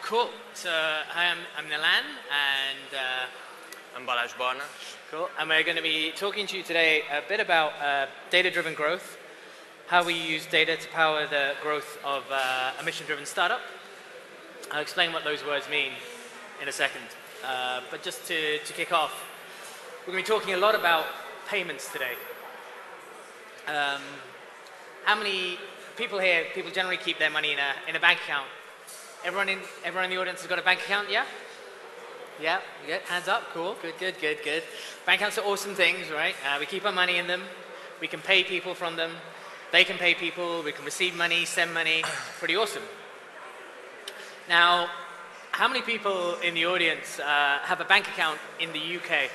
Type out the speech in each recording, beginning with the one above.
Cool. So, hi, I'm Nilan, and I'm Balázs Barna. cool. And we're going to be talking to you today a bit about data-driven growth, how we use data to power the growth of a mission-driven startup. I'll explain what those words mean in a second. But just to kick off, we're going to be talking a lot about payments today. How many people here, people generally keep their money in a bank account? Everyone in the audience has got a bank account, yeah? Yeah, good. Hands up, cool, good. Bank accounts are awesome things, right? We keep our money in them, we can pay people from them, they can pay people, we can receive money, send money, pretty awesome. Now, how many people in the audience have a bank account in the UK?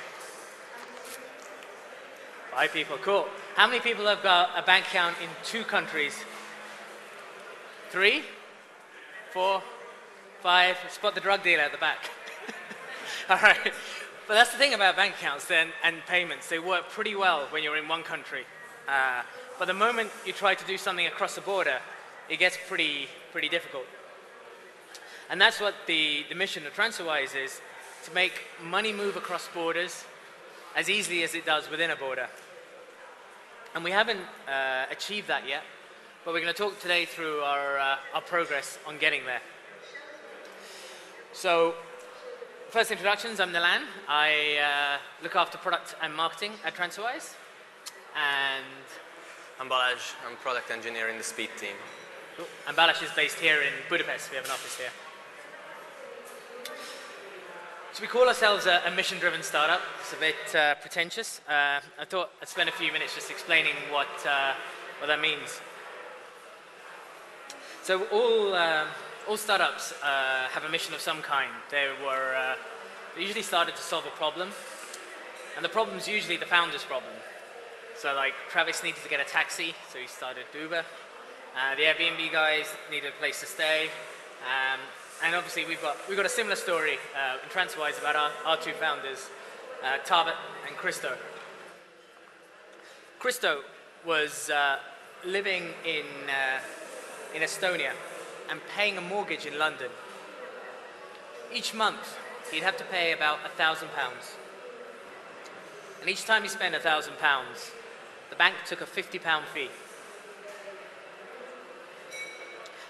5 people, cool. How many people have got a bank account in 2 countries? 3? 4? 5? Spot the drug dealer at the back. All right. But that's the thing about bank accounts then and payments. They work pretty well when you're in one country. But the moment you try to do something across the border, it gets pretty difficult. And that's what the mission of TransferWise is, to make money move across borders as easily as it does within a border. And we haven't achieved that yet, but we're going to talk today through our progress on getting there. So, first introductions, I'm Nilan. I look after product and marketing at TransferWise. And I'm Balázs. I'm product engineer in the speed team. cool. And Balázs is based here in Budapest. We have an office here. So we call ourselves a mission-driven startup. It's a bit pretentious. I thought I'd spend a few minutes just explaining what that means. So all startups have a mission of some kind. They usually started to solve a problem, and the problem's usually the founder's problem. So like Travis needed to get a taxi, so he started Uber. The Airbnb guys needed a place to stay. And obviously we've got a similar story in TransferWise about our 2 founders, Tarbet and Christo. Christo was living in Estonia and paying a mortgage in London. Each month he'd have to pay about £1,000. And each time he spent £1,000, the bank took a £50 fee.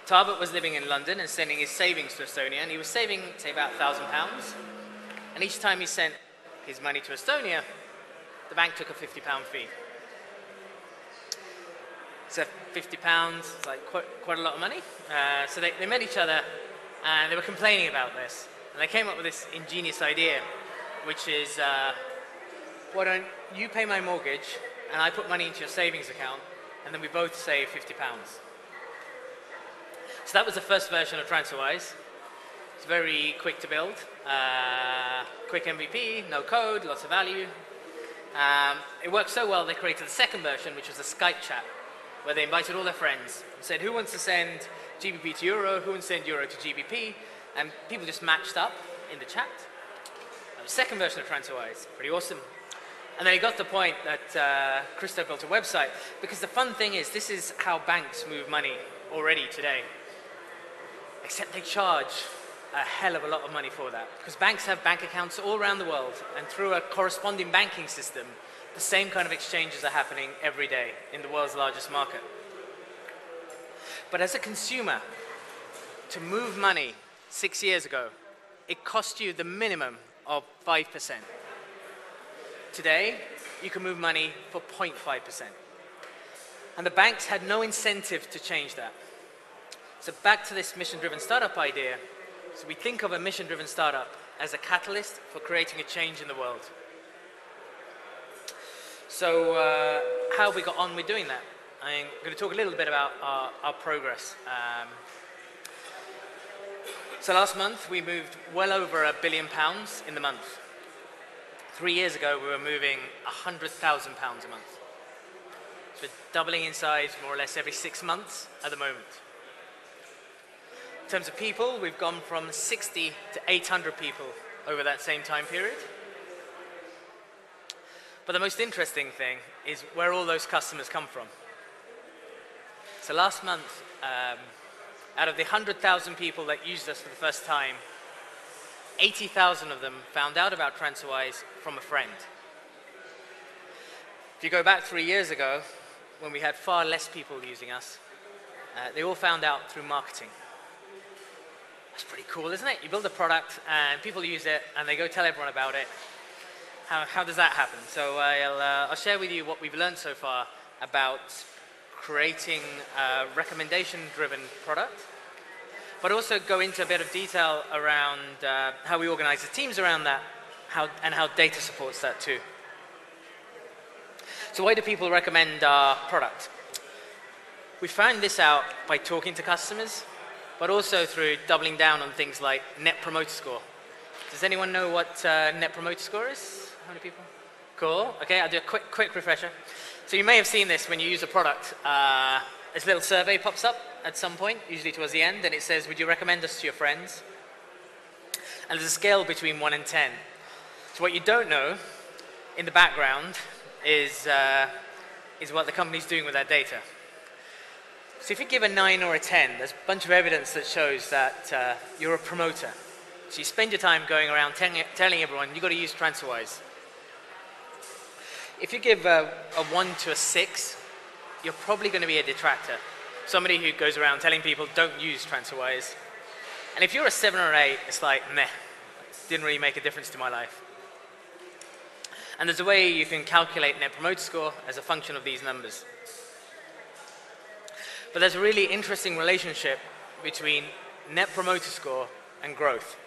Tarbet was living in London and sending his savings to Estonia, and he was saving, say, about £1,000. And each time he sent his money to Estonia, the bank took a £50 fee. So £50, it's like quite a lot of money. So they met each other, and they were complaining about this. And they came up with this ingenious idea, which is, why don't you pay my mortgage, and I put money into your savings account, and then we both save £50. So that was the first version of TransferWise. It's very quick to build, quick MVP, no code, lots of value. It worked so well they created the second version, which was a Skype chat, where they invited all their friends and said, who wants to send GBP to Euro, who wants to send Euro to GBP? And people just matched up in the chat. The second version of TransferWise, pretty awesome. And then he got to the point that Christo built a website, because the fun thing is, this is how banks move money already today. Except they charge a hell of a lot of money for that, because banks have bank accounts all around the world, and through a corresponding banking system, the same kind of exchanges are happening every day in the world's largest market. But as a consumer, to move money 6 years ago, it cost you the minimum of 5%. Today, you can move money for 0.5%. And the banks had no incentive to change that. So back to this mission-driven startup idea. So we think of a mission-driven startup as a catalyst for creating a change in the world. So how have we got on with doing that? I'm going to talk a little bit about our progress. So last month we moved well over £1 billion in the month. 3 years ago we were moving £100,000 a month. So we're doubling in size more or less every 6 months at the moment. In terms of people, we've gone from 60 to 800 people over that same time period. But the most interesting thing is where all those customers come from. So last month, out of the 100,000 people that used us for the first time, 80,000 of them found out about TransferWise from a friend. If you go back 3 years ago, when we had far less people using us, they all found out through marketing. That's pretty cool, isn't it? You build a product and people use it and they go tell everyone about it. How does that happen? So I'll share with you what we've learned so far about creating a recommendation-driven product, but also go into a bit of detail around how we organize the teams around that, and how data supports that too. So why do people recommend our product? We found this out by talking to customers, but also through doubling down on things like Net Promoter Score. Does anyone know what Net Promoter Score is? How many people? Cool. Okay, I'll do a quick refresher. So you may have seen this when you use a product. This little survey pops up at some point, usually towards the end, and it says, would you recommend us to your friends? And there's a scale between 1 and 10. So what you don't know in the background is what the company's doing with that data. So if you give a 9 or a 10, there's a bunch of evidence that shows that you're a promoter. So you spend your time going around telling everyone you've got to use TransferWise. If you give a 1 to a 6, you're probably going to be a detractor. Somebody who goes around telling people don't use TransferWise. And if you're a 7 or 8, it's like, meh, didn't really make a difference to my life. And there's a way you can calculate Net Promoter Score as a function of these numbers. But there's a really interesting relationship between Net Promoter Score and growth.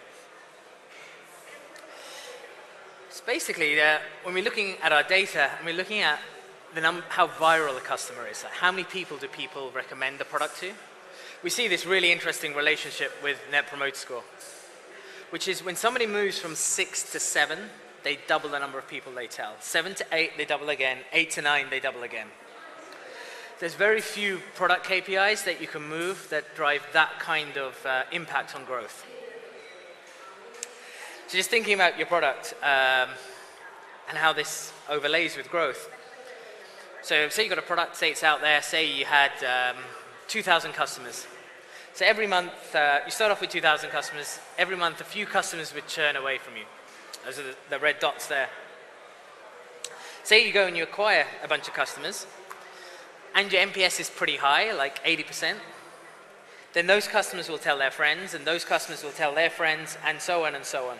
So basically, when we're looking at our data and we're looking at how viral a customer is, like how many people do people recommend the product to, we see this really interesting relationship with Net Promoter Score, which is when somebody moves from 6 to 7, they double the number of people they tell. 7 to 8, they double again. 8 to 9, they double again. There's very few product KPIs that you can move that drive that kind of impact on growth. So just thinking about your product and how this overlays with growth. So say you've got a product, say it's out there, say you had 2,000 customers. So every month, you start off with 2,000 customers. Every month, a few customers would churn away from you. Those are the red dots there. Say you go and you acquire a bunch of customers, and your NPS is pretty high, like 80%. Then those customers will tell their friends, and those customers will tell their friends, and so on and so on.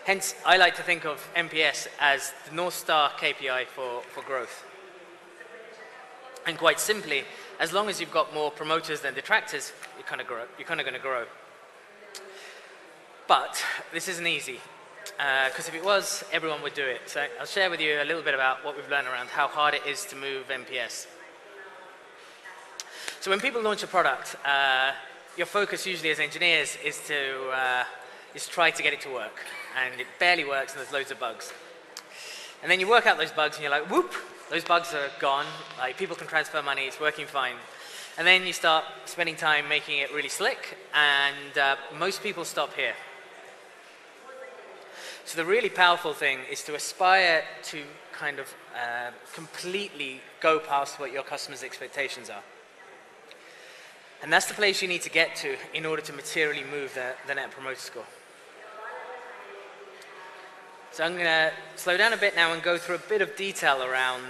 Hence, I like to think of NPS as the North Star KPI for growth. And quite simply, as long as you've got more promoters than detractors, you're kind of going to grow. But this isn't easy, because if it was, everyone would do it. So I'll share with you a little bit about what we've learned around how hard it is to move NPS. So when people launch a product, your focus usually as engineers is to try to get it to work. And it barely works, and there's loads of bugs. And then you work out those bugs, and you're like, whoop, those bugs are gone. Like, people can transfer money, it's working fine. And then you start spending time making it really slick, and most people stop here. So the really powerful thing is to aspire to kind of completely go past what your customers' expectations are. And that's the place you need to get to in order to materially move the Net Promoter Score. So I'm going to slow down a bit now and go through a bit of detail around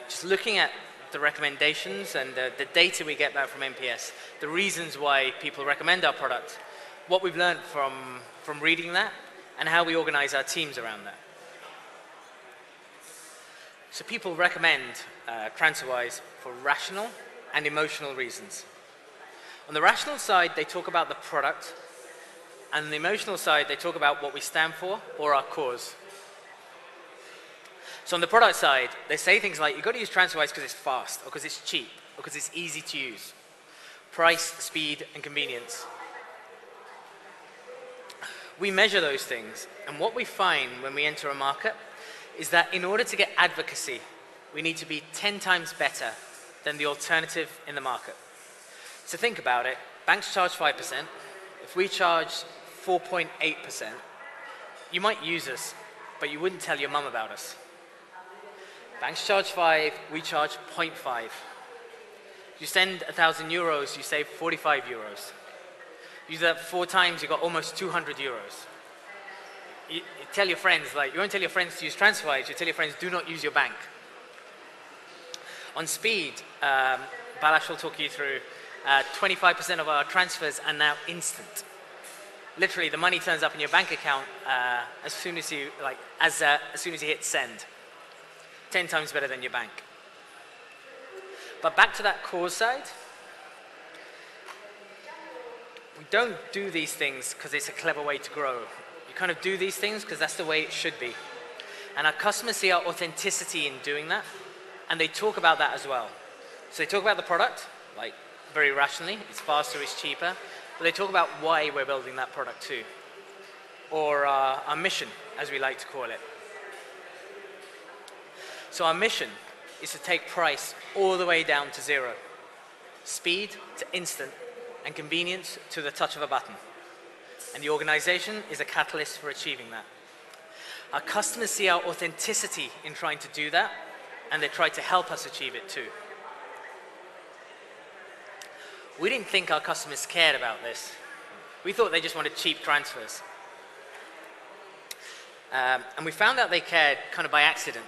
just looking at the recommendations and the data we get back from NPS, the reasons why people recommend our product, what we've learned from reading that, and how we organize our teams around that. So people recommend TransferWise for rational and emotional reasons. On the rational side, they talk about the product, and on the emotional side, they talk about what we stand for or our cause. So on the product side, they say things like, you've got to use TransferWise because it's fast, or because it's cheap, or because it's easy to use. Price, speed, and convenience. We measure those things, and what we find when we enter a market is that in order to get advocacy, we need to be 10 times better than the alternative in the market. So think about it. Banks charge 5%. If we charge 4.8%, you might use us, but you wouldn't tell your mum about us. Banks charge 5, we charge 0.5. You send 1,000 euros, you save 45 euros. You do that 4 times, you got almost 200 euros. You tell your friends, like, you won't tell your friends to use TransferWise, you tell your friends, do not use your bank. On speed, Balázs will talk you through, 25% of our transfers are now instant. Literally, the money turns up in your bank account as soon as you hit send. 10 times better than your bank. But back to that cause side, we don't do these things because it's a clever way to grow. You kind of do these things because that's the way it should be. And our customers see our authenticity in doing that, and they talk about that as well. So they talk about the product, like very rationally, it's faster, it's cheaper, but they talk about why we're building that product too. Or our mission, as we like to call it. So our mission is to take price all the way down to 0. Speed to instant, and convenience to the touch of a button. And the organization is a catalyst for achieving that. Our customers see our authenticity in trying to do that, and they try to help us achieve it too. We didn't think our customers cared about this. We thought they just wanted cheap transfers. And we found out they cared kind of by accident.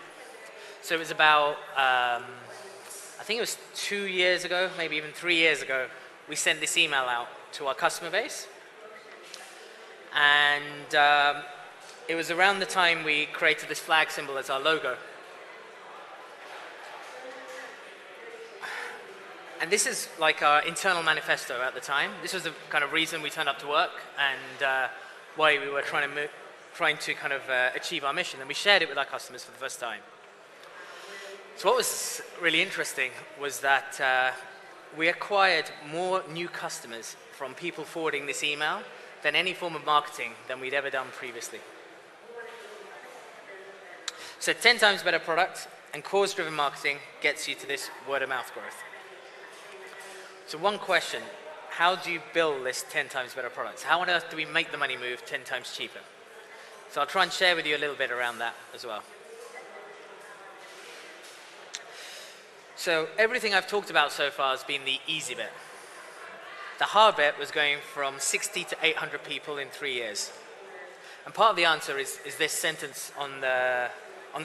So it was about, I think it was 2 years ago, maybe even 3 years ago, we sent this email out to our customer base. And it was around the time we created this flag symbol as our logo. And this is like our internal manifesto at the time. This was the kind of reason we turned up to work and why we were trying to kind of achieve our mission. And we shared it with our customers for the first time. So what was really interesting was that we acquired more new customers from people forwarding this email than any form of marketing than we'd ever done previously. So 10 times better product and cause-driven marketing gets you to this word-of-mouth growth. So one question, how do you build this 10 times better product? How on earth do we make the money move 10 times cheaper? So I'll try and share with you a little bit around that as well. So everything I've talked about so far has been the easy bit. The hard bit was going from 60 to 800 people in 3 years. And part of the answer is this sentence on the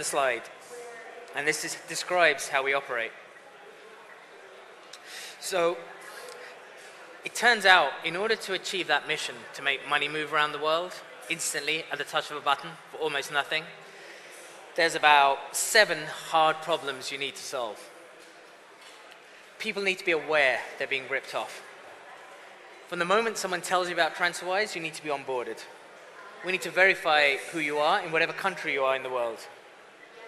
slide. And this describes how we operate. So it turns out, in order to achieve that mission, to make money move around the world instantly at the touch of a button for almost nothing, there's about 7 hard problems you need to solve. People need to be aware they're being ripped off. From the moment someone tells you about TransferWise, you need to be onboarded. We need to verify who you are in whatever country you are in the world.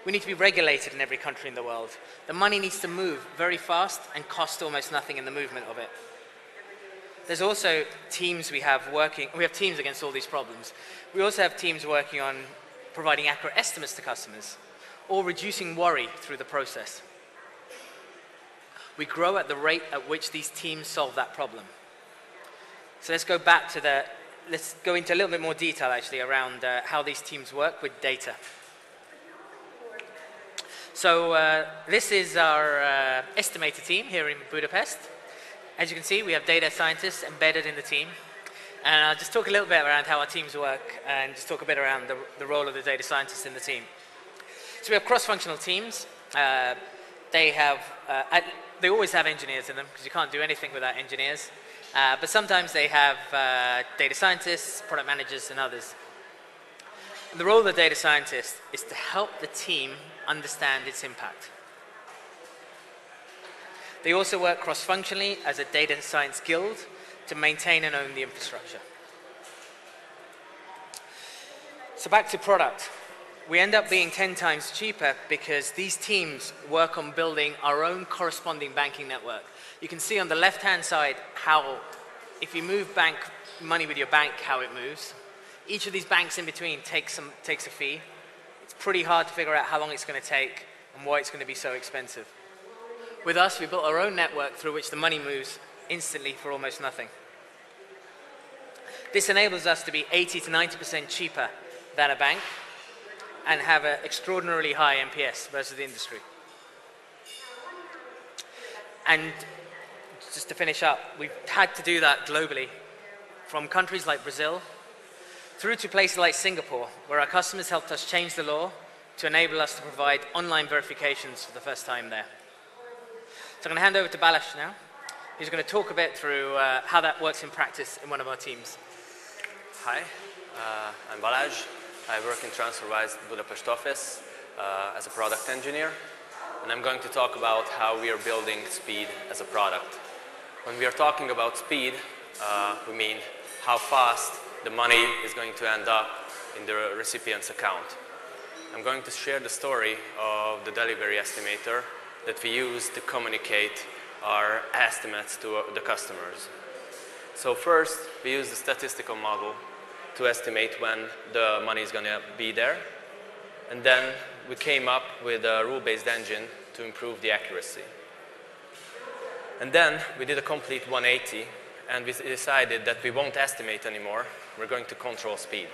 We need to be regulated in every country in the world. The money needs to move very fast and cost almost nothing in the movement of it. There's also teams we have working. We have teams against all these problems. We also have teams working on providing accurate estimates to customers or reducing worry through the process. We grow at the rate at which these teams solve that problem. So let's go back to let's go into a little bit more detail actually around how these teams work with data. So this is our estimator team here in Budapest. As you can see, we have data scientists embedded in the team. And I'll just talk a little bit around how our teams work and just talk a bit around the role of the data scientists in the team. So we have cross-functional teams. They always have engineers in them because you can't do anything without engineers. But sometimes they have data scientists, product managers, and others. And the role of the data scientist is to help the team understand its impact. They also work cross-functionally as a data science guild to maintain and own the infrastructure. So back to product. We end up being 10 times cheaper because these teams work on building our own corresponding banking network. You can see on the left-hand side how, if you move money with your bank, how it moves. Each of these banks in between takes a fee. It's pretty hard to figure out how long it's going to take and why it's going to be so expensive. With us, we built our own network through which the money moves instantly for almost nothing. This enables us to be 80 to 90% cheaper than a bank and have an extraordinarily high NPS versus the industry. And just to finish up, we've had to do that globally, from countries like Brazil through to places like Singapore, where our customers helped us change the law to enable us to provide online verifications for the first time there. So I'm going to hand over to Balázs now. He's going to talk a bit through how that works in practice in one of our teams. Hi, I'm Balázs. I work in TransferWise Budapest office as a product engineer, and I'm going to talk about how we are building speed as a product. When we are talking about speed, we mean how fast the money is going to end up in the recipient's account. I'm going to share the story of the delivery estimator that we use to communicate our estimates to the customers. So first, we use the statistical model to estimate when the money is going to be there. And then we came up with a rule-based engine to improve the accuracy. And then we did a complete 180, and we decided that we won't estimate anymore. We're going to control speed.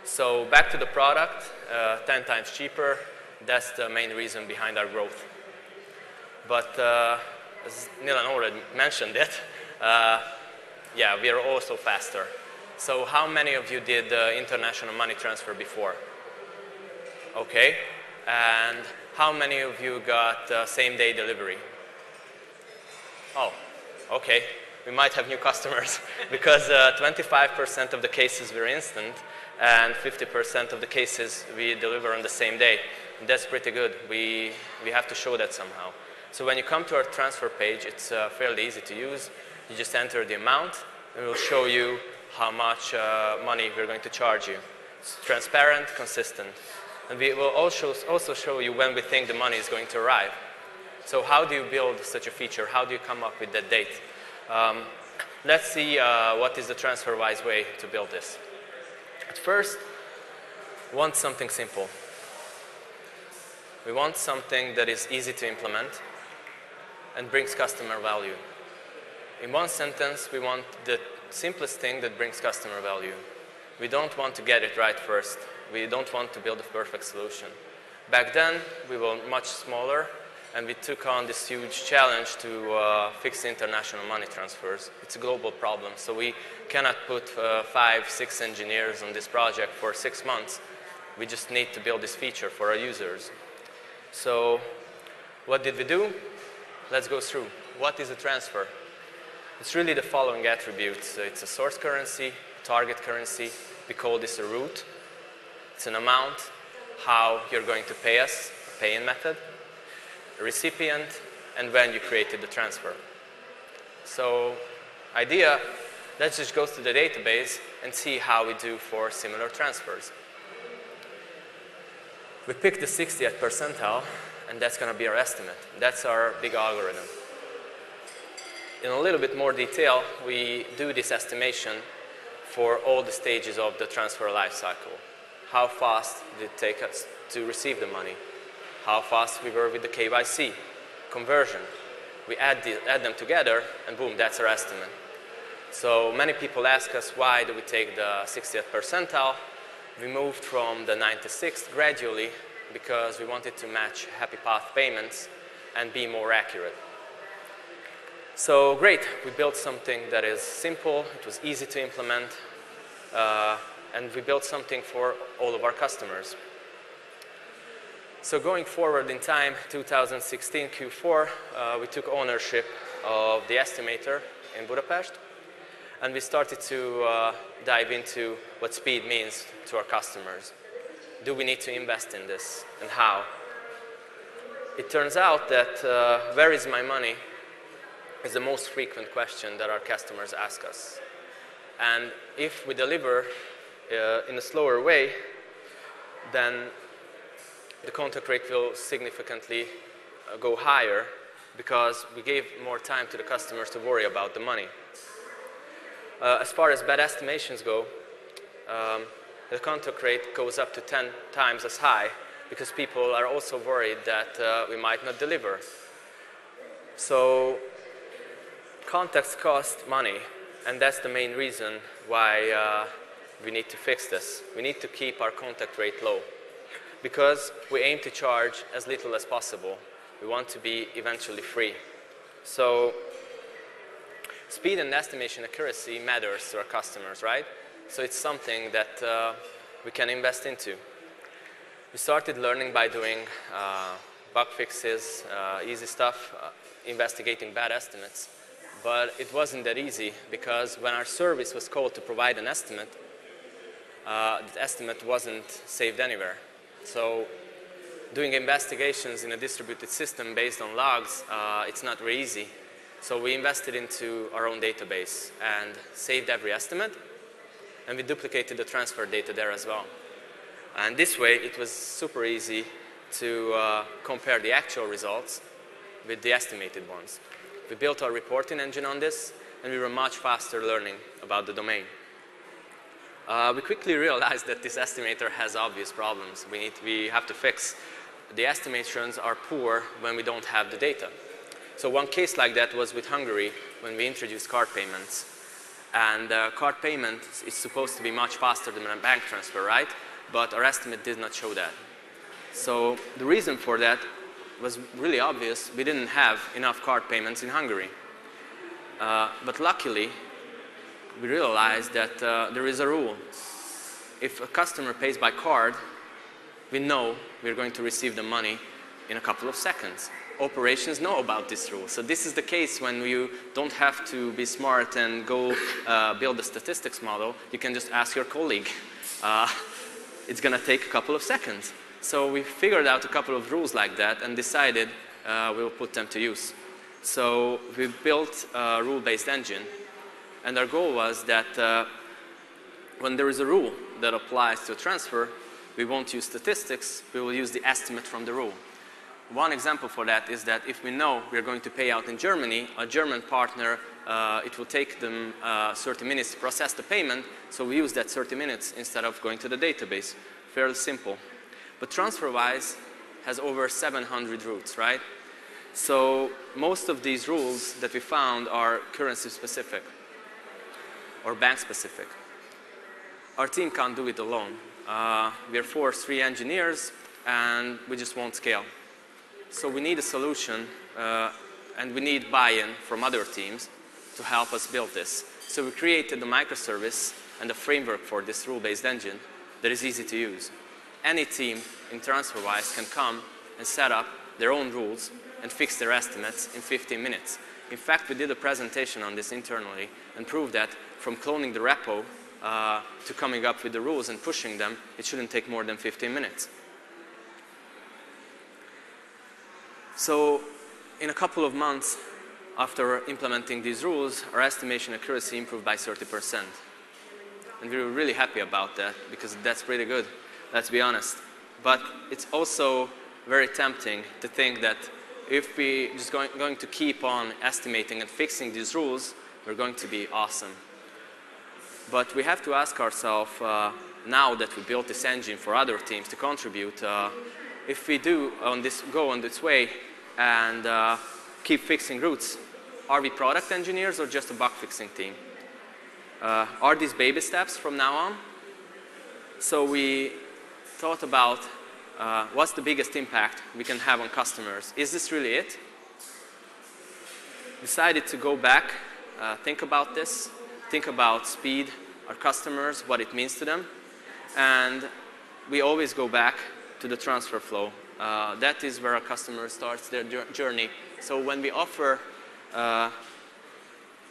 So back to the product, 10 times cheaper. That's the main reason behind our growth. But as Nilan already mentioned it, yeah, we are also faster. So how many of you did international money transfer before? Okay. And how many of you got same-day delivery? Oh, okay. We might have new customers because 25% of the cases were instant and 50% of the cases we deliver on the same day. And that's pretty good. We have to show that somehow. So when you come to our transfer page, it's fairly easy to use. You just enter the amount, and we'll show you how much money we're going to charge you. It's transparent, consistent. And we will also show you when we think the money is going to arrive. So how do you build such a feature? How do you come up with that date? Let's see what is the TransferWise way to build this. At first, we want something simple. We want something that is easy to implement and brings customer value. In one sentence, we want the simplest thing that brings customer value. We don't want to get it right first. We don't want to build a perfect solution. Back then, we were much smaller, and we took on this huge challenge to fix international money transfers. It's a global problem, so we cannot put 5, 6 engineers on this project for 6 months. We just need to build this feature for our users. So what did we do? Let's go through. What is a transfer? It's really the following attributes. It's a source currency, target currency. We call this a route. It's an amount, how you're going to pay us, a pay-in method, a recipient, and when you created the transfer. So idea, let's just go to the database and see how we do for similar transfers. We picked the 60th percentile, and that's going to be our estimate. That's our big algorithm. In a little bit more detail, we do this estimation for all the stages of the transfer lifecycle. How fast did it take us to receive the money? How fast we were with the KYC, conversion. We add them together, and boom, that's our estimate. So many people ask us, why do we take the 60th percentile? We moved from the 96th gradually because we wanted to match happy path payments and be more accurate. So great, we built something that is simple, it was easy to implement, and we built something for all of our customers. So going forward in time, 2016 Q4, we took ownership of the estimator in Budapest, and we started to dive into what speed means to our customers. Do we need to invest in this, and how? It turns out that where is my money is the most frequent question that our customers ask us. And if we deliver in a slower way, then the contact rate will significantly go higher because we gave more time to the customers to worry about the money. As far as bad estimations go, the contact rate goes up to 10 times as high because people are also worried that we might not deliver. So contacts cost money, and that's the main reason why we need to fix this. We need to keep our contact rate low because we aim to charge as little as possible. We want to be eventually free. So speed and estimation accuracy matters to our customers, right? So it's something that we can invest into. We started learning by doing bug fixes, easy stuff, investigating bad estimates. But it wasn't that easy, because when our service was called to provide an estimate, the estimate wasn't saved anywhere. So doing investigations in a distributed system based on logs, it's not very easy. So we invested into our own database and saved every estimate, and we duplicated the transfer data there as well. And this way, it was super easy to compare the actual results with the estimated ones. We built our reporting engine on this, and we were much faster learning about the domain. We quickly realized that this estimator has obvious problems we have to fix. The estimations are poor when we don't have the data. So one case like that was with Hungary, when we introduced card payments. And card payment is supposed to be much faster than a bank transfer, right? But our estimate did not show that. So the reason for that was really obvious. We didn't have enough card payments in Hungary. But luckily, we realized that there is a rule. If a customer pays by card, we know we're going to receive the money in a couple of seconds. Operations know about this rule. So this is the case when you don't have to be smart and go build a statistics model. You can just ask your colleague. It's going to take a couple of seconds. So we figured out a couple of rules like that and decided we'll put them to use. So we built a rule-based engine. And our goal was that when there is a rule that applies to a transfer, we won't use statistics, we will use the estimate from the rule. One example for that is that if we know we're going to pay out in Germany, a German partner, it will take them 30 minutes to process the payment, so we use that 30 minutes instead of going to the database. Fairly simple. But TransferWise has over 700 routes, right? So most of these rules that we found are currency specific or bank specific. Our team can't do it alone. We are 3 engineers, and we just won't scale. So we need a solution, and we need buy-in from other teams to help us build this. So we created a microservice and a framework for this rule-based engine that is easy to use. Any team in TransferWise can come and set up their own rules and fix their estimates in 15 minutes. In fact, we did a presentation on this internally and proved that from cloning the repo to coming up with the rules and pushing them, it shouldn't take more than 15 minutes. So in a couple of months after implementing these rules, our estimation accuracy improved by 30%. And we were really happy about that, because that's pretty good, let's be honest. But it's also very tempting to think that if we just going to keep on estimating and fixing these rules, we're going to be awesome. But we have to ask ourselves, now that we built this engine for other teams to contribute, if we do go on this way and keep fixing routes, are we product engineers or just a bug fixing team? Are these baby steps from now on? So we thought about what's the biggest impact we can have on customers. Is this really it? Decided to go back, think about this, think about speed, our customers, what it means to them, and we always go back to the transfer flow. That is where our customer starts their journey. So when we offer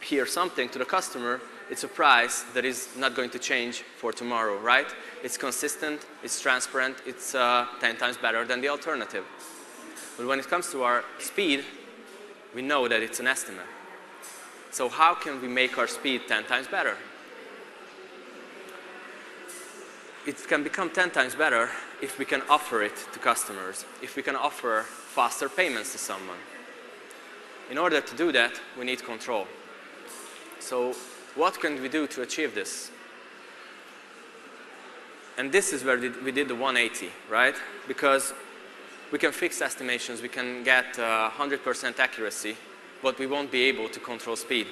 here something to the customer, it's a price that is not going to change for tomorrow, right? It's consistent, it's transparent, it's 10 times better than the alternative. But when it comes to our speed, we know that it's an estimate. So how can we make our speed 10 times better? It can become 10 times better if we can offer it to customers, if we can offer faster payments to someone. In order to do that, we need control. So what can we do to achieve this? And this is where we did the 180, right? Because we can fix estimations, we can get 100% accuracy, but we won't be able to control speed.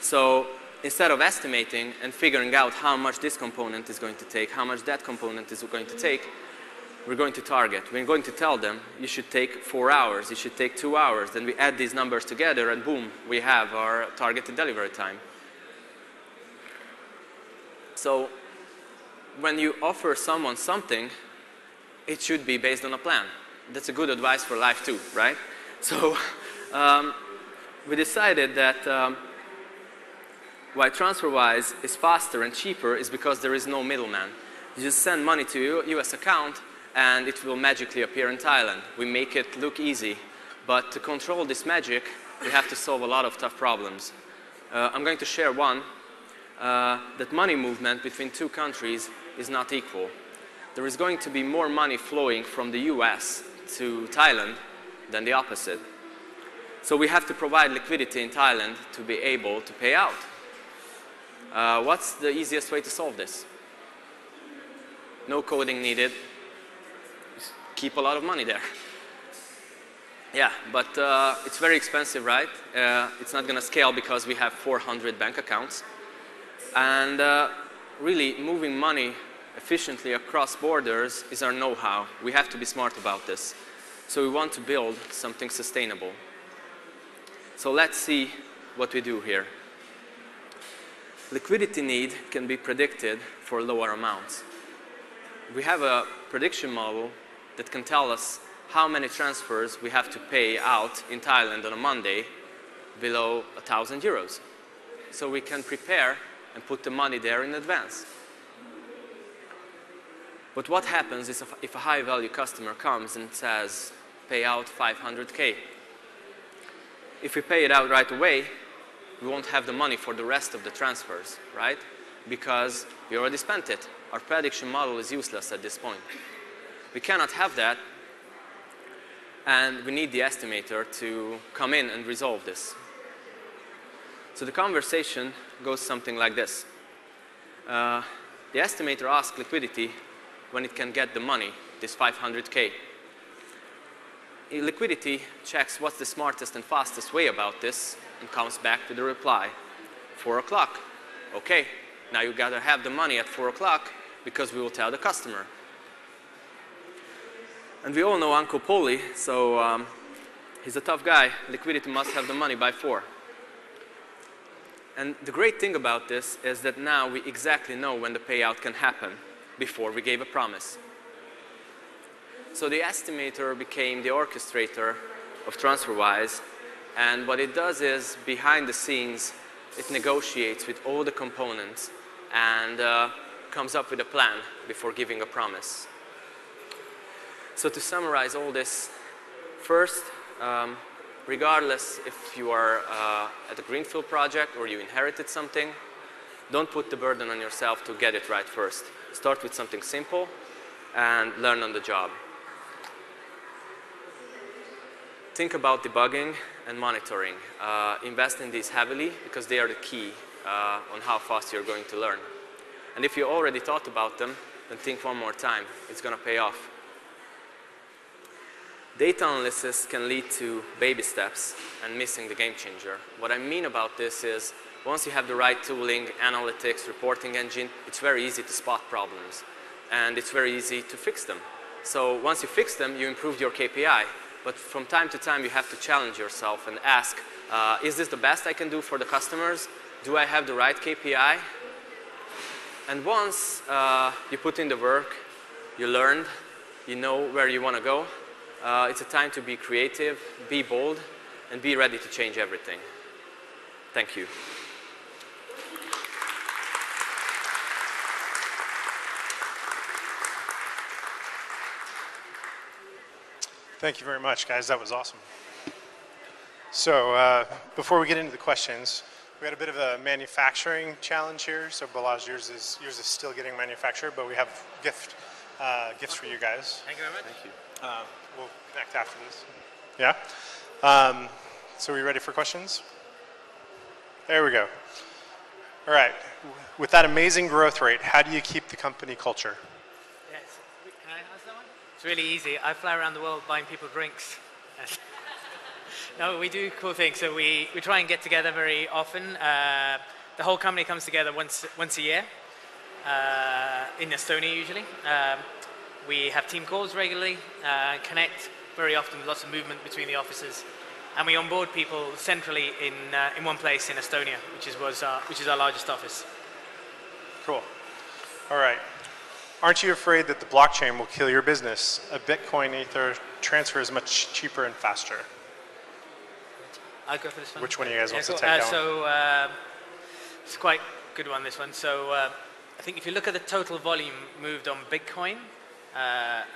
So instead of estimating and figuring out how much this component is going to take, how much that component is going to take, we're going to target. We're going to tell them, you should take 4 hours, you should take 2 hours. Then we add these numbers together and boom, we have our targeted delivery time. So when you offer someone something, it should be based on a plan. That's a good advice for life too, right? So we decided that why TransferWise is faster and cheaper is because there is no middleman. You just send money to your US account and it will magically appear in Thailand. We make it look easy, but to control this magic, we have to solve a lot of tough problems. I'm going to share one, that money movement between two countries is not equal. There is going to be more money flowing from the US to Thailand than the opposite. So we have to provide liquidity in Thailand to be able to pay out. What's the easiest way to solve this? No coding needed. Just keep a lot of money there. Yeah, but it's very expensive, right? It's not going to scale because we have 400 bank accounts. And really, moving money efficiently across borders is our know-how. We have to be smart about this. So we want to build something sustainable. So let's see what we do here. Liquidity need can be predicted for lower amounts. We have a prediction model that can tell us how many transfers we have to pay out in Thailand on a Monday below 1,000 euros. So we can prepare and put the money there in advance. But what happens is if a high-value customer comes and says, pay out 500K? If we pay it out right away, we won't have the money for the rest of the transfers, right? Because we already spent it. Our prediction model is useless at this point. We cannot have that, and we need the estimator to come in and resolve this. So the conversation goes something like this. The estimator asks liquidity when it can get the money, this 500K. Liquidity checks what's the smartest and fastest way about this and comes back with a reply. 4 o'clock. Okay, now you gotta have the money at 4 o'clock because we will tell the customer. And we all know Uncle Polly, so he's a tough guy. Liquidity must have the money by 4. And the great thing about this is that now we exactly know when the payout can happen before we gave a promise. So the estimator became the orchestrator of TransferWise, and what it does is, behind the scenes, it negotiates with all the components and comes up with a plan before giving a promise. So to summarize all this, first, regardless if you are at a greenfield project or you inherited something, don't put the burden on yourself to get it right first. Start with something simple and learn on the job. Think about debugging and monitoring. Invest in these heavily because they are the key on how fast you're going to learn. And if you already thought about them, then think one more time. It's going to pay off. Data analysis can lead to baby steps and missing the game changer. What I mean about this is once you have the right tooling, analytics, reporting engine, it's very easy to spot problems. And it's very easy to fix them. So once you fix them, you improve your KPI. But from time to time, you have to challenge yourself and ask, is this the best I can do for the customers? Do I have the right KPI? And once you put in the work, you learned, you know where you want to go, it's a time to be creative, be bold, and be ready to change everything. Thank you. Thank you very much, guys. That was awesome. So before we get into the questions, we had a bit of a manufacturing challenge here. So Balázs, yours is still getting manufactured, but we have gifts for you guys. Thank you very much. Thank you. We'll connect after this. Yeah? So are we ready for questions? There we go. All right. With that amazing growth rate, how do you keep the company culture? Yes. Can I ask that one? It's really easy. I fly around the world buying people drinks. No, we do cool things. So we try and get together very often. The whole company comes together once a year in Estonia usually. We have team calls regularly, connect very often, lots of movement between the offices, and we onboard people centrally in one place in Estonia, which is our largest office. Cool. All right. Aren't you afraid that the blockchain will kill your business? A Bitcoin Ether transfer is much cheaper and faster. I'll go for this one. Which one of you guys wants to cool. take that one? It's quite a good one, this one. So I think if you look at the total volume moved on Bitcoin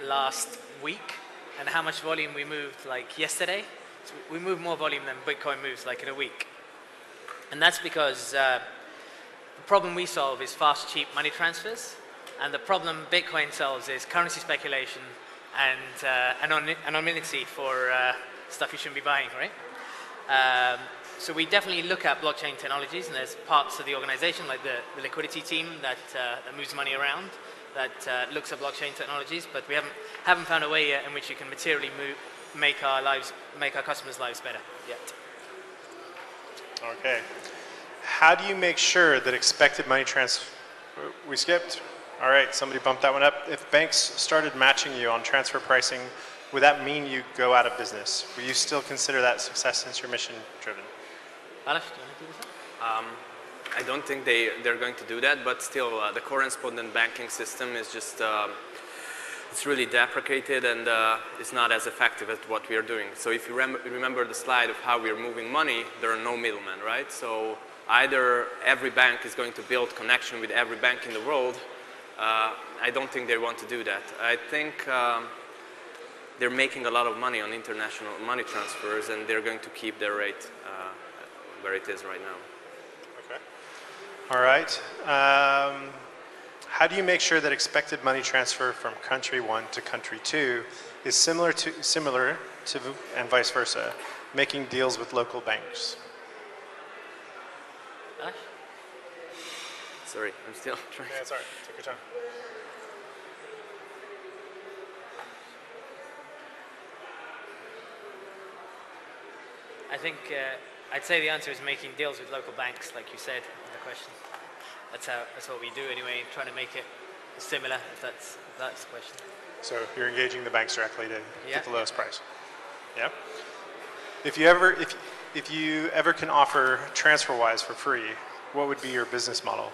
last week and how much volume we moved like yesterday, so we moved more volume than Bitcoin moves like in a week. And that's because the problem we solve is fast, cheap money transfers. And the problem Bitcoin solves is currency speculation and anonymity for stuff you shouldn't be buying, right? So we definitely look at blockchain technologies, and there's parts of the organization, like the liquidity team that moves money around, that looks at blockchain technologies, but we haven't found a way yet in which you can materially make our customers' lives better yet. Okay. How do you make sure that expected money transfer, we skipped? All right, somebody bumped that one up. If banks started matching you on transfer pricing, would that mean you go out of business? Will you still consider that success since you're mission driven? Balázs, do you want to do this? I don't think they're going to do that, but still the correspondent banking system is just, it's really deprecated and it's not as effective as what we are doing. So if you remember the slide of how we are moving money, there are no middlemen, right? So either every bank is going to build connection with every bank in the world. I don't think they want to do that. I think they're making a lot of money on international money transfers, and they're going to keep their rate where it is right now. Okay. All right. How do you make sure that expected money transfer from country 1 to country 2 is similar to and vice versa, making deals with local banks? Sorry, I'm still trying. Yeah, sorry. Take your time. I think I'd say the answer is making deals with local banks, like you said in the question. That's what we do anyway, trying to make it similar, if that's the question. So you're engaging the banks directly to get the lowest price. Yeah. If you ever can offer TransferWise for free, what would be your business model?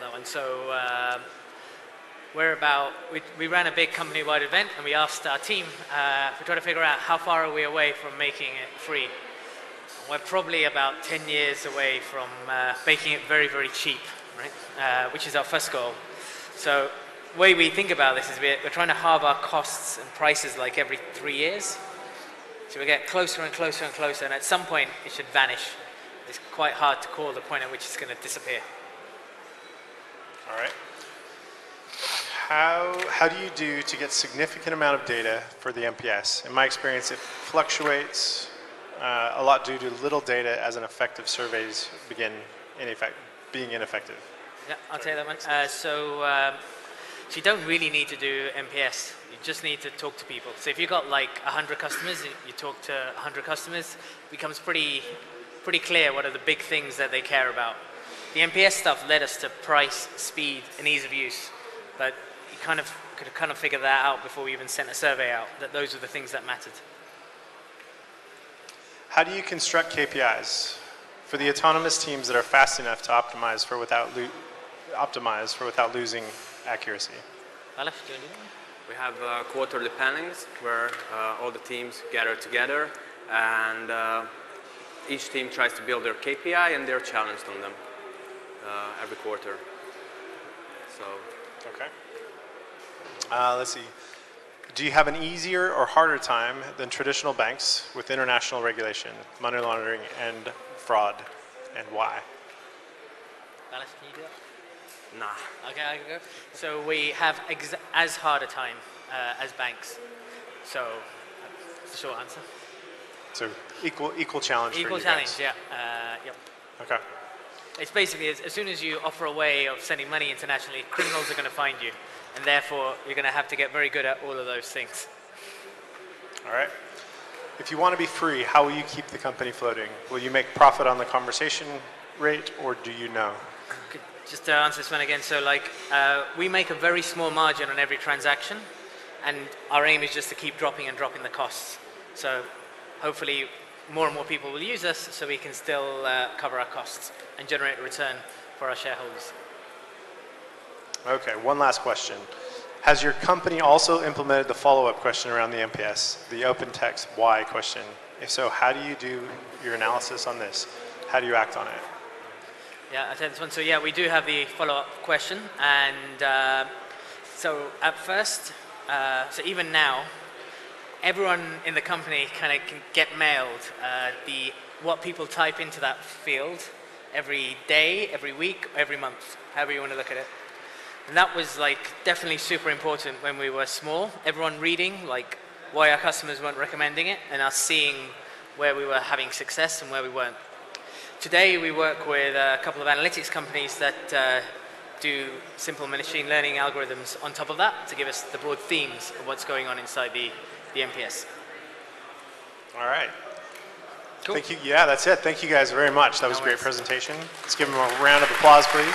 That one. So we ran a big company-wide event, and we asked our team, we tried to figure out how far are we away from making it free. We're probably about 10 years away from making it very, very cheap, right? Which is our first goal. So the way we think about this is we're trying to halve our costs and prices like every 3 years. So we get closer and closer and closer, and at some point it should vanish. It's quite hard to call the point at which it's going to disappear. All right. How do you do to get significant amount of data for the MPS? In my experience, it fluctuates a lot due to little data as an effective surveys being ineffective. Yeah, I'll tell you that one. So you don't really need to do MPS. You just need to talk to people. So if you've got like 100 customers, you talk to 100 customers, it becomes pretty clear what are the big things that they care about. The MPS stuff led us to price, speed, and ease of use. But you could kind of figure that out before we even sent a survey out, that those were the things that mattered. How do you construct KPIs for the autonomous teams that are fast enough to optimize for without losing accuracy? Balázs, do you want to do that? We have quarterly plannings where all the teams gather together, and each team tries to build their KPI, and they're challenged on them every quarter. So. Okay. Let's see. Do you have an easier or harder time than traditional banks with international regulation, money laundering, and fraud, and why? Balázs, can you do that? Nah. Okay, I can go. So we have as hard a time as banks. So that's the short answer. So equal challenge for you Equal challenge, guys. yeah. Yep. Okay. It's basically as soon as you offer a way of sending money internationally, criminals are going to find you. And therefore, you're going to have to get very good at all of those things. All right. If you want to be free, how will you keep the company floating? Will you make profit on the conversation rate, or do you know? Do just to answer this one again, so like we make a very small margin on every transaction, and our aim is just to keep dropping and dropping the costs. So hopefully more and more people will use us so we can still cover our costs and generate a return for our shareholders. Okay, one last question. Has your company also implemented the follow-up question around the NPS, the open text why question? If so, how do you do your analysis on this? How do you act on it? Yeah, I'll take this one. So yeah, we do have the follow-up question, and so at first, so even now, everyone in the company kind of can get mailed what people type into that field every day, every week, every month, however you want to look at it. And that was like definitely super important when we were small. Everyone reading like why our customers weren't recommending it, and us seeing where we were having success and where we weren't. Today we work with a couple of analytics companies that do simple machine learning algorithms on top of that to give us the broad themes of what's going on inside the NPS. All right. Cool. Thank you. Yeah, that's it. Thank you guys very much. That was a great presentation. Let's give them a round of applause, please.